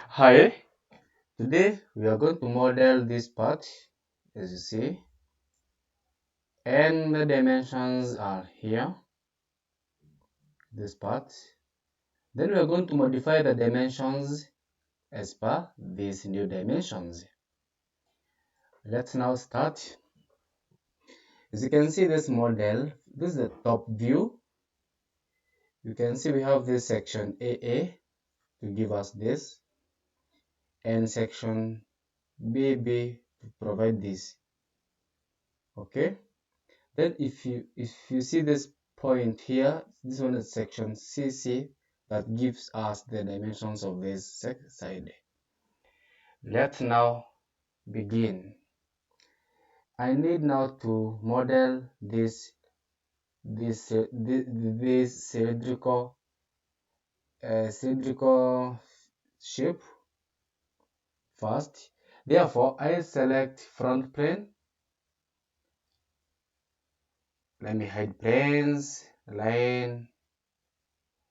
Hi, today we are going to model this part as you see, and the dimensions are here, this part. Then we are going to modify the dimensions as per these new dimensions. Let's now start. As you can see this model, this is the top view. You can see we have this section AA to give us this, and section BB to provide this. Okay. Then if you see this point here, this one is section CC that gives us the dimensions of this side. Let's now begin. I need now to model this cylindrical shape first. Therefore, I select front plane. Let me hide planes, line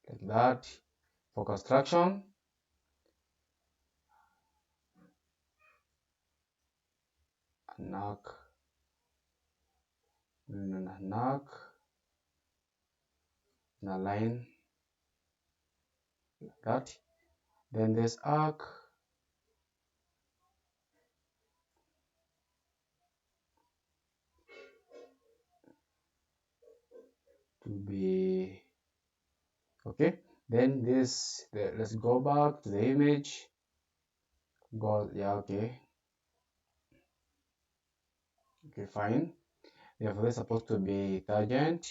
like that. For construction, knock, knock, and a line like that. Then this arc to be okay. Then let's go back to the image. Go, yeah, okay, okay, fine. Therefore, this is supposed to be tangent.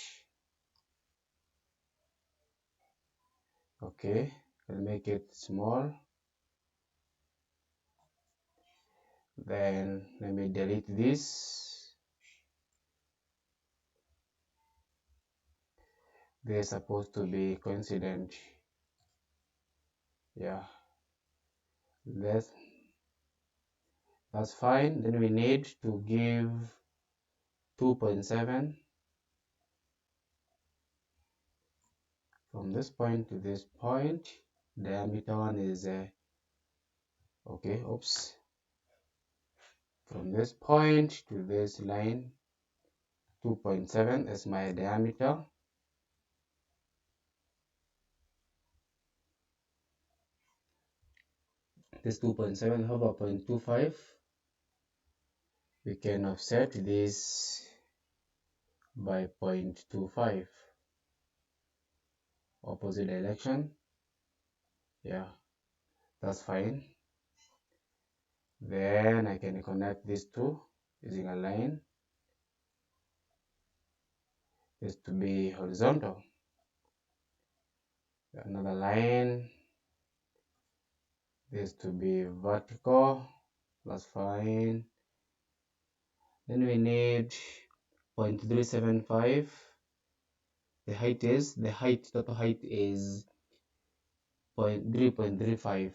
Okay, I'll make it small. Then let me delete this. This is supposed to be coincident. Yeah, that's that's fine. Then we need to give 2.7 from this point to this point. Diameter one is okay, oops, from this point to this line, 2.7 is my diameter. This 2.7 have a 0.25. We can offset this by 0.25, opposite direction. Yeah, that's fine. Then I can connect these two using a line. This to be horizontal. Another line. This to be vertical. That's fine. Then we need 0.375. Total height is 3.35.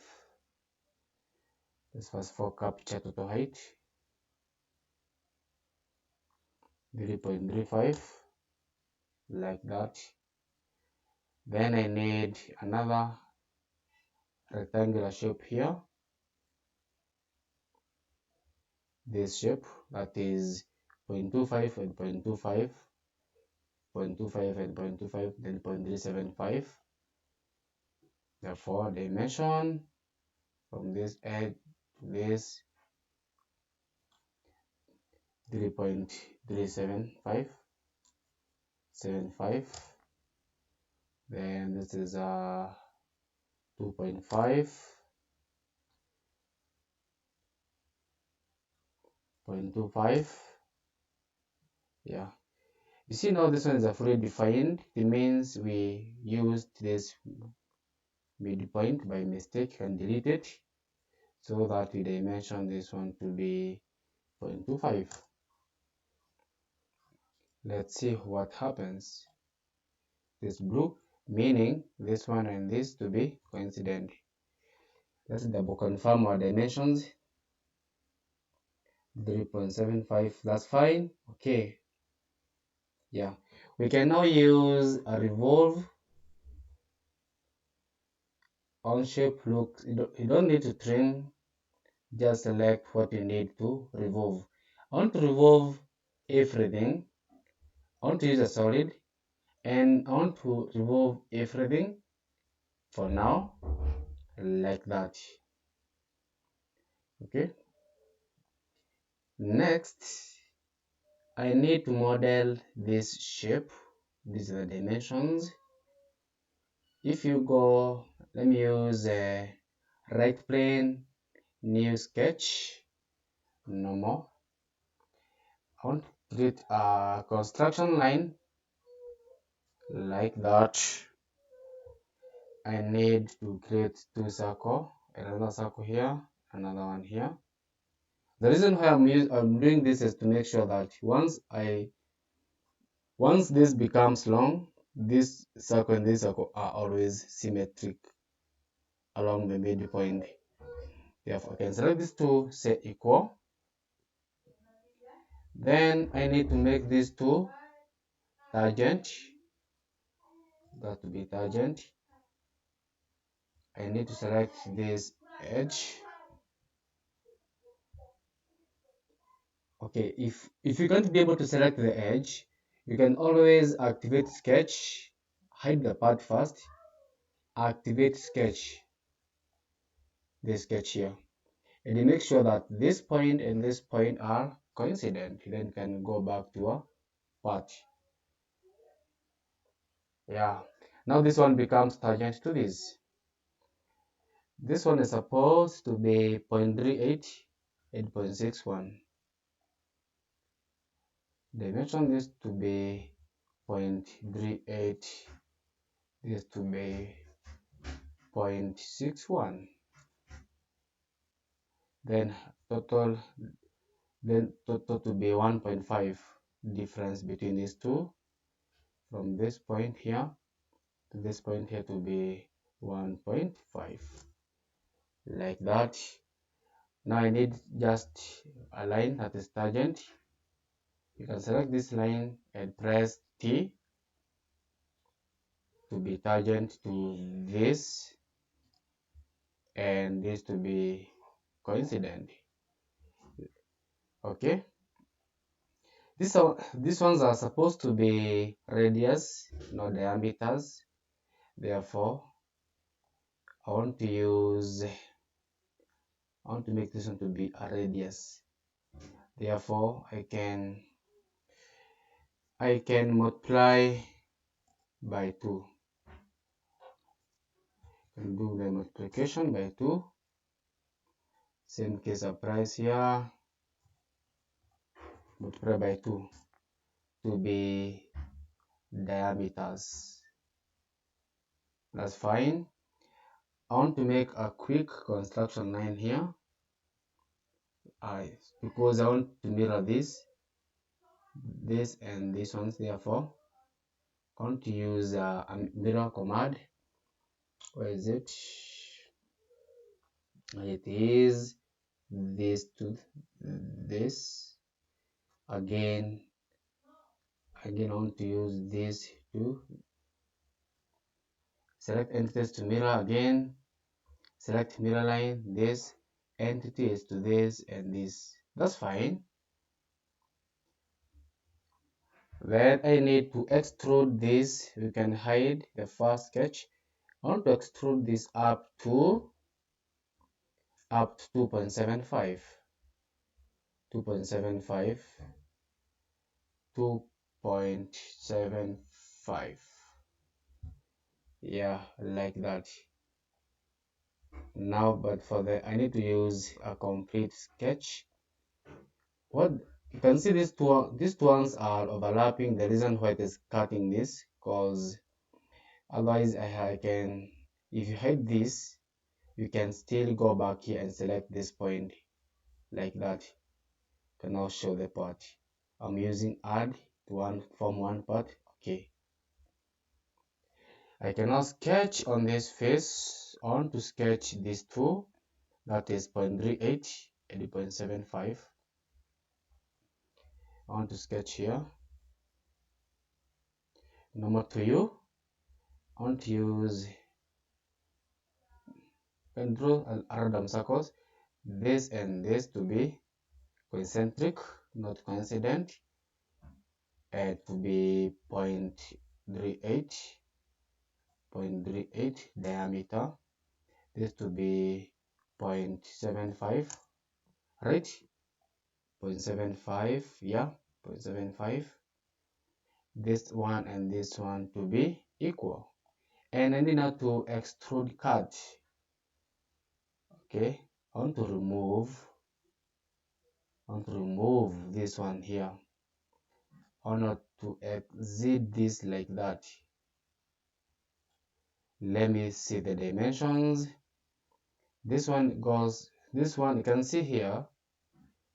This was for capture total height. 3.35, like that. Then I need another rectangular shape here. This shape that is 0.25 and 0.25, 0.25 and 0.25, then 0.375. Therefore, dimension from this edge to this 3.375, 75. Then this is 2.5, 0.25. Yeah, you see now this one is fully defined. It means we used this midpoint by mistake and delete it, so that we dimension this one to be 0.25. Let's see what happens. This blue, meaning this one and this to be coincident. Let's double confirm our dimensions. 3.75, that's fine. Okay, yeah, we can now use a revolve Onshape looks, you don't need to trim, just select what you need to remove. I want to remove everything. I want to use a solid, and I want to remove everything for now, like that. Okay. Next, I need to model this shape. These are the dimensions. If you go, let me use a right plane, new sketch, no more. I want to create a construction line like that. I need to create two circles, another circle here, another one here. The reason why I'm doing this is to make sure that once this becomes long, this circle and this circle are always symmetric along the midpoint. Therefore, I can select these two, say equal. Then I need to make these two tangent. That to be tangent. I need to select this edge. Okay, if you can't be able to select the edge, you can always activate sketch, hide the part first, activate sketch, the sketch here, and you make sure that this point and this point are coincident. Then you can go back to a part. Yeah, now this one becomes tangent to this. This one is supposed to be 0.38, 8.61. Dimension this to be 0.38, this to be 0.61. Then total to be 1.5 difference between these two. From this point here to this point here to be 1.5, like that. Now I need just a line that is tangent. You can select this line and press T to be tangent to this, and this to be coincident. Okay, these ones are supposed to be radius, not diameters. Therefore, I want to make this one to be a radius. Therefore, I can multiply by 2. I can do the multiplication by 2. Same case applies here. Multiply by 2 to be diameters. That's fine. I want to make a quick construction line here. Because I want to mirror this and this ones. Therefore, I want to use a mirror command. Where is it? It is this to this. Again, I want to use this to select entities to mirror again. Select mirror line, this entity is to this and this. That's fine. Then I need to extrude this. We can hide the first sketch. I want to extrude this up to 2.75. 2.75. 2.75. Yeah, like that. Now, but for the I need to use a complete sketch. What you can see, these two ones are overlapping. The reason why it is cutting this, because otherwise I can, if you hide this, you can still go back here and select this point like that. You can now show the part. I'm using add to one from one part. Okay, I can now sketch on this face. I want to sketch these two, that is 0.38 and 0.75. I want to sketch here. Number to you, I want to use and draw random circles, this and this to be concentric, not coincident, and to be 0.38 diameter, this to be 0.75, right? 0.75, yeah, 0.75. This one and this one to be equal. And I need now to extrude cut. Okay, I want to remove this one here. I want not to exit this like that. Let me see the dimensions. This one you can see here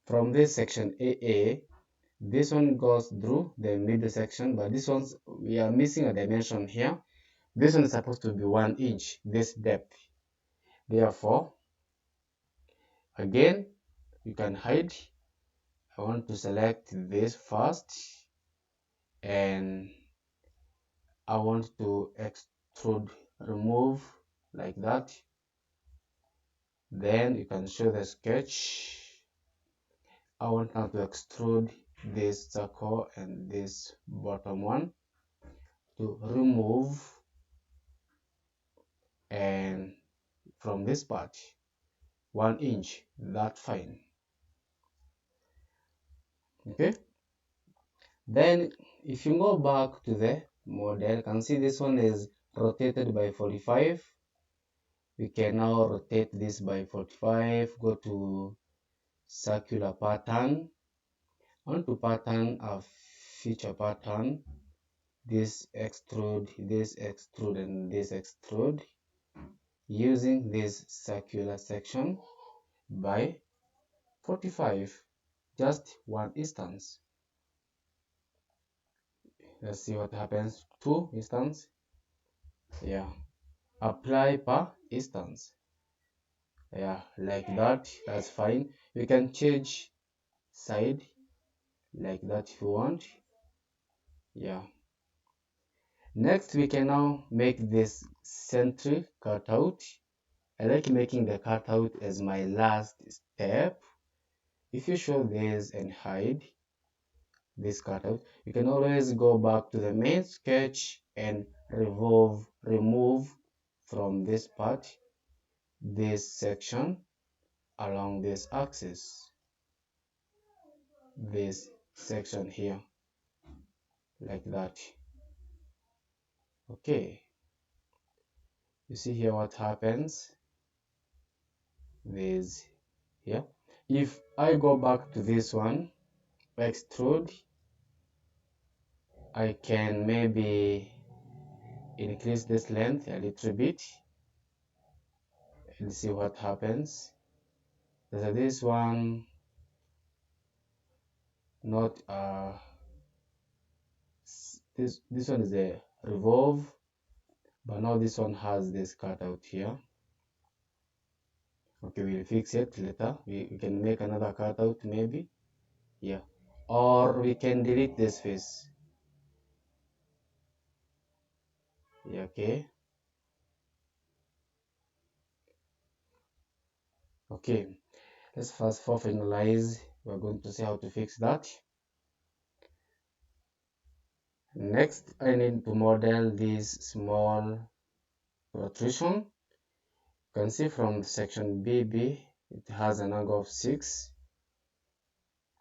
from this section AA, this one goes through the middle section, but this one's we are missing a dimension here. This one is supposed to be 1 inch, this depth. Therefore, again, you can hide. I want to select this first, and I want to extrude, remove like that. Then you can show the sketch. I want now to extrude this circle and this bottom one to remove, and from this part 1 inch, that's fine. Okay, then if you go back to the model, you can see this one is rotated by 45. We can now rotate this by 45, go to circular pattern, onto pattern, a feature pattern, this extrude, and this extrude, using this circular section by 45, just one instance. Let's see what happens. 2 instance, yeah, apply per instance, yeah, like that. That's fine. You can change side like that if you want, yeah. Next, we can now make this centric cutout. I like making the cutout as my last step. If you show this and hide this cutout, you can always go back to the main sketch and remove from this part, this section along this axis, this section here, like that. Okay, you see here what happens. This here. If I go back to this one, extrude, I can maybe increase this length a little bit and see what happens. So this one not this one is a revolve, but now this one has this cutout here. Okay, we'll fix it later. We can make another cutout maybe, yeah, or we can delete this face, yeah. Okay, let's first for finalize. We're going to see how to fix that. Next, I need to model this small protrusion. You can see from section BB, it has an angle of 6.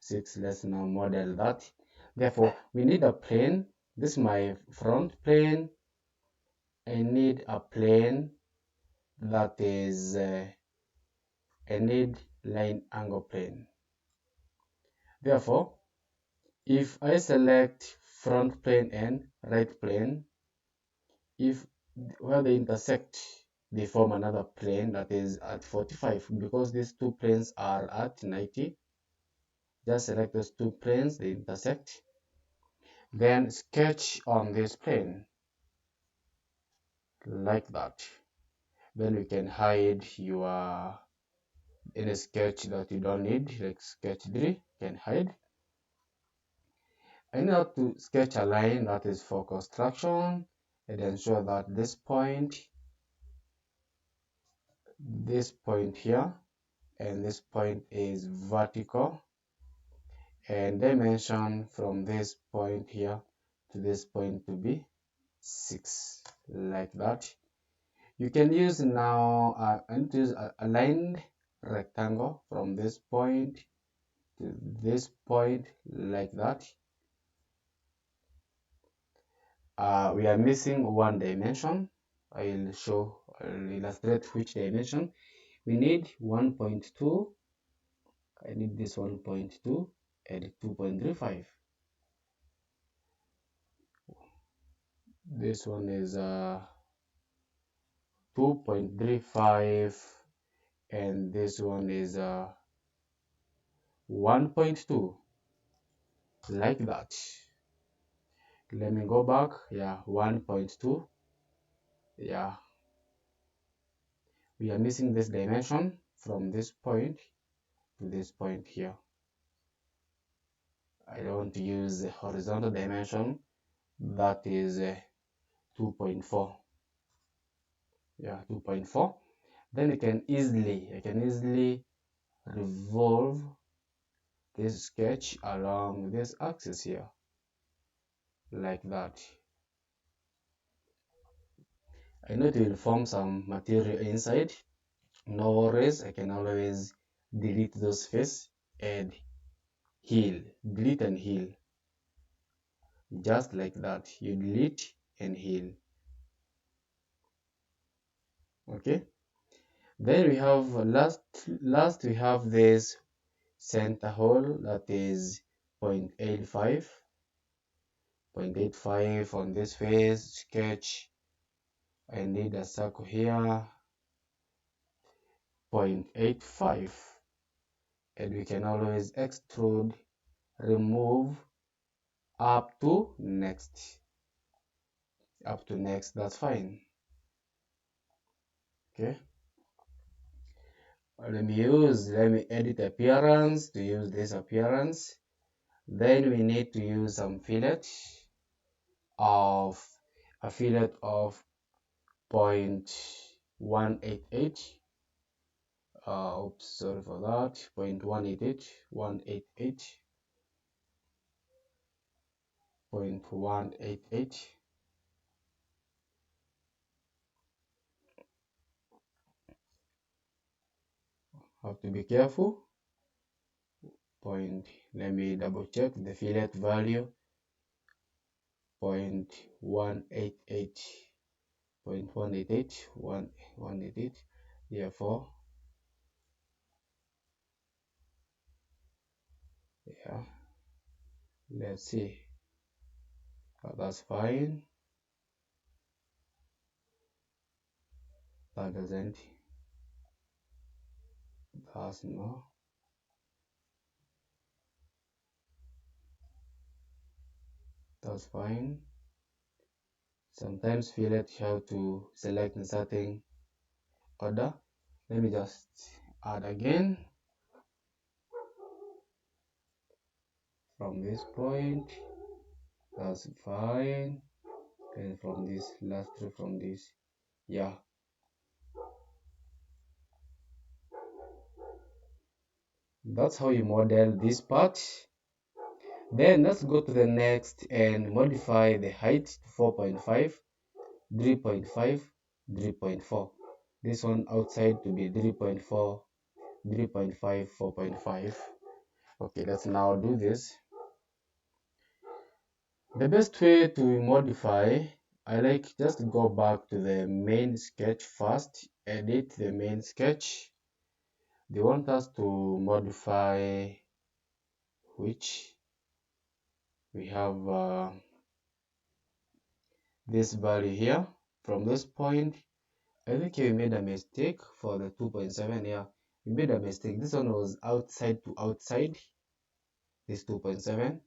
Let's now model that. Therefore, we need a plane. This is my front plane. I need a plane that is, I need line angle plane. Therefore, if I select front plane and right plane, if where they intersect, they form another plane that is at 45. Because these two planes are at 90, just select those two planes, they intersect, then sketch on this plane like that. Then you can hide your any sketch that you don't need, like sketch 3 can hide. I need to sketch a line that is for construction and ensure that this point this point here, and this point is vertical, and dimension from this point here to this point to be 6, like that. You can use now and use a aligned rectangle from this point to this point, like that. We are missing one dimension. I'll illustrate which dimension. We need 1.2. I need this 1.2 and 2.35. This one is 2.35, and this one is 1.2, like that. Let me go back. Yeah, 1.2. Yeah, we are missing this dimension from this point to this point here. I don't want to use the horizontal dimension, that is 2.4. Yeah, 2.4. Then I can easily revolve this sketch along this axis here, like that. I know it will form some material inside. No worries, I can always delete those face and heal. Delete and heal. Just like that. You delete and heal. Okay. Then we have last we have this center hole, that is 0.85. 0.85 on this face sketch. I need a circle here, 0.85, and we can always extrude, remove up to next. That's fine. Okay, let me edit appearance to use this appearance. Then we need to use some fillet of 0.188. Oops, sorry for that. 0.188, 0.188. Have to be careful. Let me double check the fillet value. 0.188, 0.188, 188. Therefore, yeah, let's see. That's fine. That doesn't. That's no. That's fine. Sometimes fillet have to select in certain order. Let me just add again from this point. That's fine. And from this last from this, yeah. That's how you model this part. Then let's go to the next and modify the height to 4.5, 3.5, 3.4. This one outside to be 3.4, 3.5, 4.5. Okay, let's now do this. The best way to modify, I like just go back to the main sketch first, edit the main sketch. They want us to modify which we have this value here from this point. I think we made a mistake for the 2.7 here. We made a mistake. This one was outside to outside. This 2.7.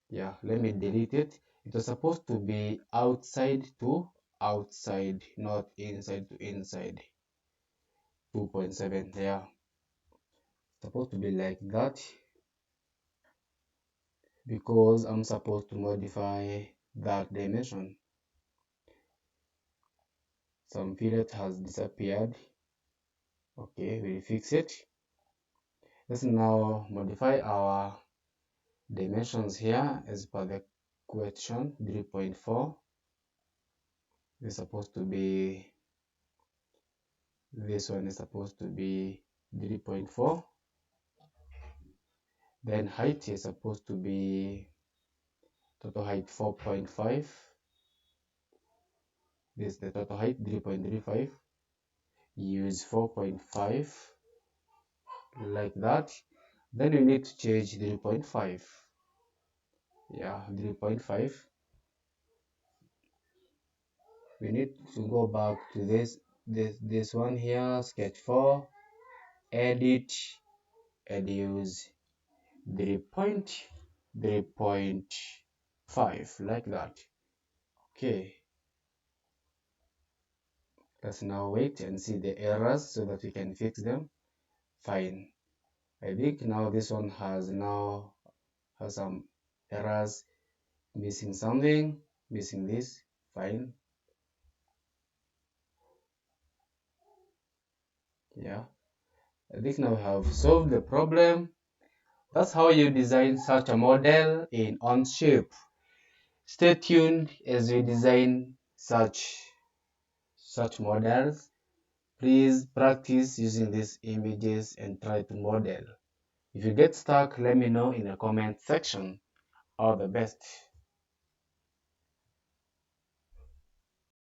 Yeah, let me delete it. It was supposed to be outside to outside, not inside to inside. 2.7 there. Supposed to be like that because I'm supposed to modify that dimension. Some fillet has disappeared. Okay, we'll fix it. Let's now modify our dimensions here as per the question. 3.4 is supposed to be, this one is supposed to be 3.4. Then height is supposed to be total height 4.5. This is the total height 3.35. Use 4.5 like that. Then we need to change 3.5. Yeah, 3.5. We need to go back to this one here, sketch 4, edit, and use 3.5 like that. Okay, let's now wait and see the errors so that we can fix them. Fine. I think now this one has some errors, missing something, missing this. Fine. Yeah, I think now we have solved the problem. That's how you design such a model in Onshape. Stay tuned as we design such models. Please practice using these images and try to model. If you get stuck, let me know in the comment section. All the best.